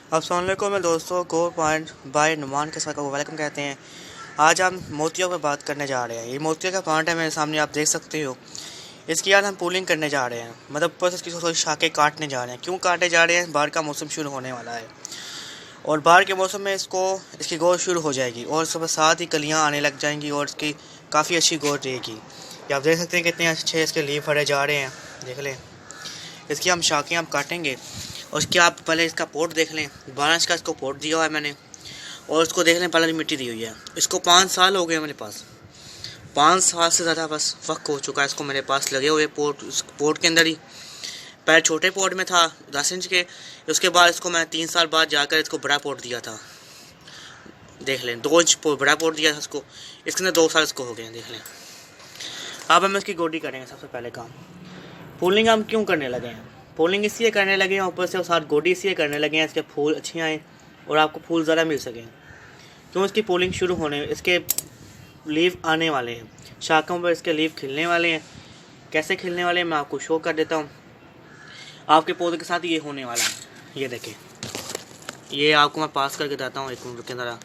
अस्सलाम वालेकुम मैं दोस्तों गो पॉइंट बाय नुमान के साथ को वेलकम कहते हैं। आज हम मोतियों पर बात करने जा रहे हैं। ये मोतियों का प्लांट है, मेरे सामने आप देख सकते हो। इसकी आज हम पूलिंग करने जा रहे हैं, मतलब ऊपर से इसकी थोड़ी शाखें काटने जा रहे हैं। क्यों काटे जा रहे हैं? बाहर का मौसम शुरू होने वाला है और बाहर के मौसम में इसकी ग्रोथ शुरू हो जाएगी और उसके साथ ही कलियाँ आने लग जाएंगी और इसकी काफ़ी अच्छी ग्रोथ रहेगी। ये आप देख सकते हैं कितने अच्छे इसके लीव फड़े जा रहे हैं। देख लें, इसकी हम शाखें आप काटेंगे और उसके आप पहले इसका पोट देख लें। 12 इंच का इसको पोट दिया हुआ है मैंने, और इसको देख लें पहले मिट्टी दी हुई है। इसको 5 साल हो गए मेरे पास, 5 साल से ज़्यादा बस वक्त हो चुका है इसको मेरे पास लगे हुए पोट। उस पोट के अंदर ही पहले छोटे पोट में था 10 इंच के, उसके बाद इसको मैं 3 साल बाद जाकर इसको बड़ा पोट दिया था। देख लें 2 इंच बड़ा पोट दिया था इसको, इसके अंदर 2 साल इसको हो गए। देख लें, अब हम इसकी गोडी करेंगे। सबसे पहले काम पुलिंग हम क्यों करने लगे हैं? पुलिंग इसलिए करने लगे हैं, ऊपर से साथ गोडी इसलिए करने लगे हैं इसके फूल अच्छे आएँ और आपको फूल ज़्यादा मिल सकें। क्यों? इसकी पुलिंग शुरू होने, इसके लीव आने वाले हैं, शाखाओं पर इसके लीव खिलने वाले हैं। कैसे खिलने वाले हैं मैं आपको शो कर देता हूँ। आपके पौधे के साथ ये होने वाला है। ये देखें, ये आपको मैं पास करके देता हूँ, एक मिनट के अंदर।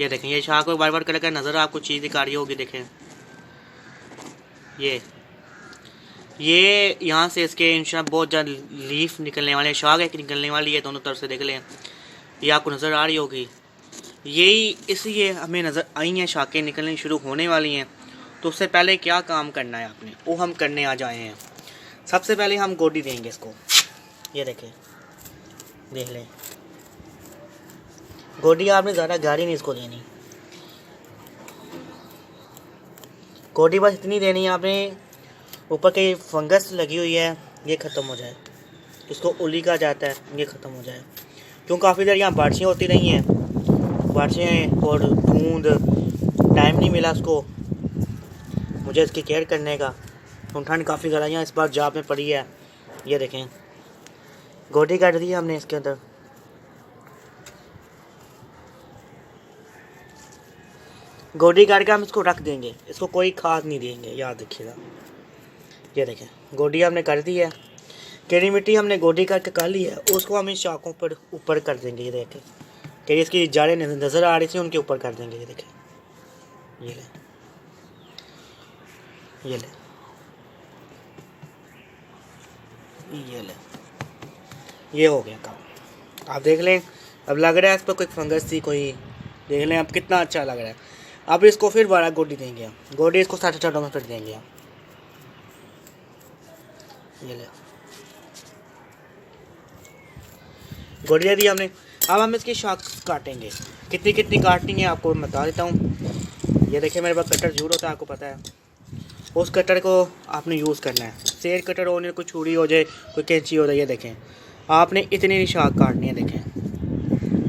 ये देखें, ये शाख को बार बार करके नज़र आपको चीज़ दिखा रही होगी। देखें ये यहाँ से इसके इंशाल्लाह बहुत ज़्यादा लीफ निकलने वाले हैं, शाख एक निकलने वाली है दोनों तरफ से। देख लें, ये आपको नज़र आ रही होगी। यही इसलिए हमें नज़र आई हैं, शाखें निकलनी शुरू होने वाली हैं। तो उससे पहले क्या काम करना है आपने, वो हम करने आ जाए हैं। सबसे पहले हम गोडी देंगे इसको। ये देखें, देख लें, गोडी आपने ज़्यादा गाढ़ी नहीं इसको देनी। गोडी बस इतनी देनी है आपने, ऊपर की फंगस लगी हुई है ये ख़त्म हो जाए, इसको उली कहा जाता है, ये ख़त्म हो जाए। क्यों? काफ़ी देर यहाँ बारिशें होती रही हैं, बारिशें और बूंद, टाइम नहीं मिला उसको मुझे इसकी केयर करने का। ठंड काफ़ी ज़्यादा यहाँ इस बार जाप में पड़ी है। ये देखें, गोडी काट दी हमने इसके अंदर। गोडी काट के हम इसको रख देंगे, इसको कोई खाद नहीं देंगे, याद रखिएगा। ये देखें, गोडी हमने कर दी है। केरी मिट्टी हमने गोडी काट के कर ली है, उसको हम इन शाखों पर ऊपर कर देंगे। ये देखें, कि इसकी जड़ें नज़र आ रही थी उनके ऊपर कर देंगे। ये देखें, ये ले, ये ले, ये ले, ये हो गया काम। आप देख लें, अब लग रहा है इस पर कोई फंगस थी कोई। देख लें अब कितना अच्छा लग रहा है। अब इसको फिर 12 गोडी देंगे हम, गोडी इसको 60 में फिर देंगे हम। ये ले, गोडी दे दी हमने। अब हम इसकी शाख काटेंगे। कितनी कितनी काटनी है आपको मैं बता देता हूँ। ये देखिए, मेरे पास कटर जरूर होता है, आपको पता है। उस कटर को आपने यूज़ करना है। सेर कटर हो, कोई छुरी हो जाए, कोई कैंची हो जाए। ये देखें, आपने इतनी शाख काटनी है। देखें,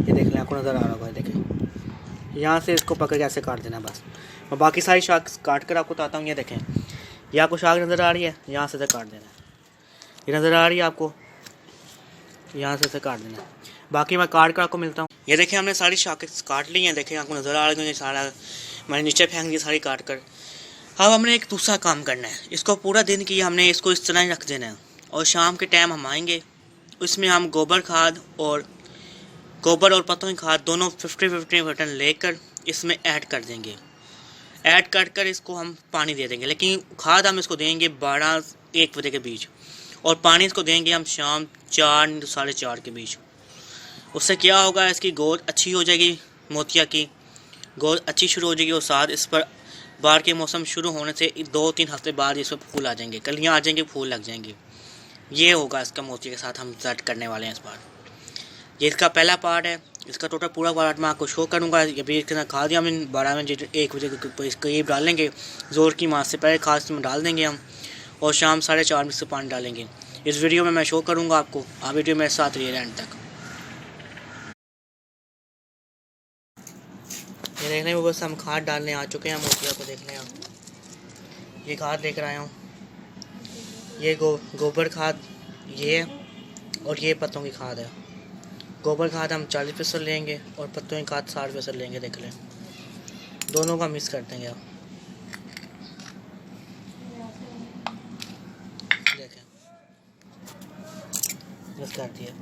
ये देख लें, आपको नज़र आ रहा होगा। देखें, यहाँ से इसको पकड़ के ऐसे काट देना बस। मैं बाकी सारी शाख काट कर आपको बताता हूँ। ये देखें, ये आपको शाख नज़र आ रही है, यहाँ से काट देना। ये नज़र आ रही है आपको, यहाँ से काट देना। बाकी मैं काट कर आपको मिलता हूँ। ये देखें, हमने सारी शाखें काट ली हैं। देखें, आपको नज़र आ रही है, सारा मैंने नीचे फेंक दी सारी काट कर। अब हमने एक दूसरा काम करना है। इसको पूरा दिन की हमने इसको इस तरह ही रख देना है और शाम के टाइम हम आएंगे, उसमें हम गोबर और पत्तों की खाद दोनों 50-50 लेकर इसमें ऐड कर देंगे। ऐड कर इसको हम पानी दे देंगे, लेकिन खाद हम इसको देंगे 12-1 बजे के बीच, और पानी इसको देंगे हम शाम 4-4:30 के बीच। उससे क्या होगा, इसकी ग्रोथ अच्छी हो जाएगी, मोतिया की ग्रोथ अच्छी शुरू हो जाएगी। और साथ इस पर बाहर के मौसम शुरू होने से 2-3 हफ्ते बाद इसमें फूल आ जाएंगे, कलियाँ आ जाएंगी, फूल लग जाएंगे। ये होगा इसका मोतिया के साथ हम सेट करने वाले हैं इस बार। ये इसका पहला पार्ट है। इसका टोटल पूरा पार्ट मैं आपको शो करूँगा। ये भी इसके अंदर खाद हम 12-1 बजे के करीब डालेंगे। जोर की मास से पहले खाद इसमें डाल देंगे हम, और शाम 4:30 से पानी डालेंगे। इस वीडियो में मैं शो करूँगा आपको, आप वीडियो मेरे साथ रहिए एंड तक। ये देखने में बस हम खाद डालने आ चुके हैं मोतिया को। देख लें आप, ये खाद लेकर आया हूँ। ये गोबर खाद ये है, और ये पत्तों की खाद है। गोबर खाद हम 40% लेंगे और पत्तों की खाद 60% लेंगे। देख लें, दोनों का मिक्स कर देंगे आप। देखें, कर दिया।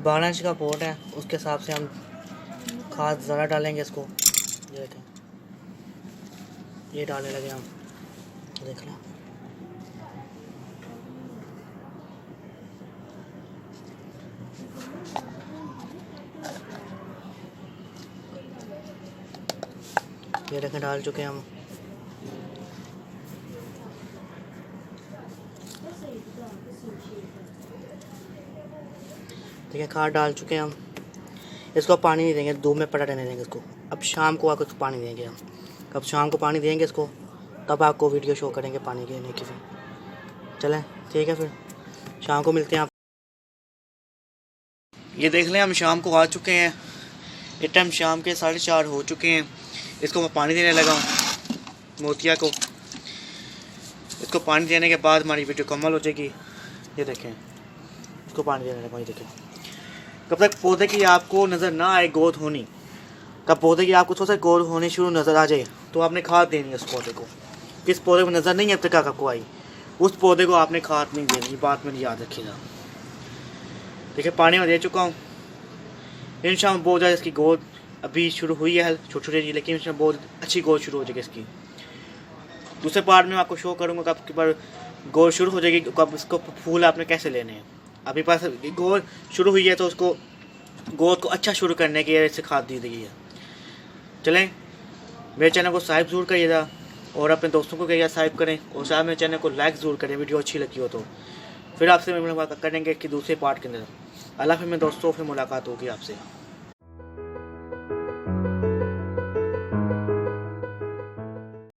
12 इंच का पोर्ट है, उसके हिसाब से हम खाद ज़रा डालेंगे इसको। ये देखें, ये डालने लगे हम, देख लें। ये देखें डाल चुके हैं हम। देखिए खाद डाल चुके हैं हम। इसको पानी नहीं देंगे, धूप में पड़ा रहने देंगे इसको। अब शाम को आकर पानी देंगे हम। अब शाम को पानी देंगे इसको, तब आपको वीडियो शो करेंगे पानी देने की। फिर चलें, ठीक है, फिर शाम को मिलते हैं आप। ये देख लें हम शाम को आ चुके हैं। इस टाइम शाम के 4:30 हो चुके हैं। इसको मैं पानी देने लगा हूँ मोतिया को। इसको पानी देने के बाद हमारी वीडियो कमल हो जाएगी। ये देखें, इसको पानी देने लगा। ये देखें, कब तक पौधे की आपको नज़र ना आए ग्रोथ होनी, कब पौधे की आपको थोड़ा सा ग्रोथ होनी शुरू नज़र आ जाए, तो आपने खाद देनी है उस पौधे को। किस पौधे को नज़र नहीं है अब तक आपको आई, उस पौधे को आपने खाद नहीं देनी। बात में याद रखिएगा। देखिए पानी में दे चुका हूँ। इंशाल्लाह बहुत ज़्यादा इसकी ग्रोथ अभी शुरू हुई है, छोटी छोटी, लेकिन इसमें बहुत अच्छी ग्रोथ शुरू हो जाएगी इसकी। दूसरे पार्ट में आपको शो करूँगा कब आपके पास ग्रोथ शुरू हो जाएगी, कब इसको फूल आपने कैसे लेने हैं। अभी पास ग्रोथ शुरू हुई है तो उसको ग्रोथ को अच्छा शुरू करने के लिए इससे खाद दी गई है। चलें, मेरे चैनल को सब्सक्राइब ज़रूर करिएगा और अपने दोस्तों को कहिएगा सब्सक्राइब करें, और साथ मेरे चैनल को लाइक ज़रूर करें वीडियो अच्छी लगी हो तो। फिर आपसे मुलाकात करेंगे कि दूसरे पार्ट के अंदर। अल्लाह हाफ़िज़ मेरे दोस्तों, फिर मुलाकात होगी आपसे।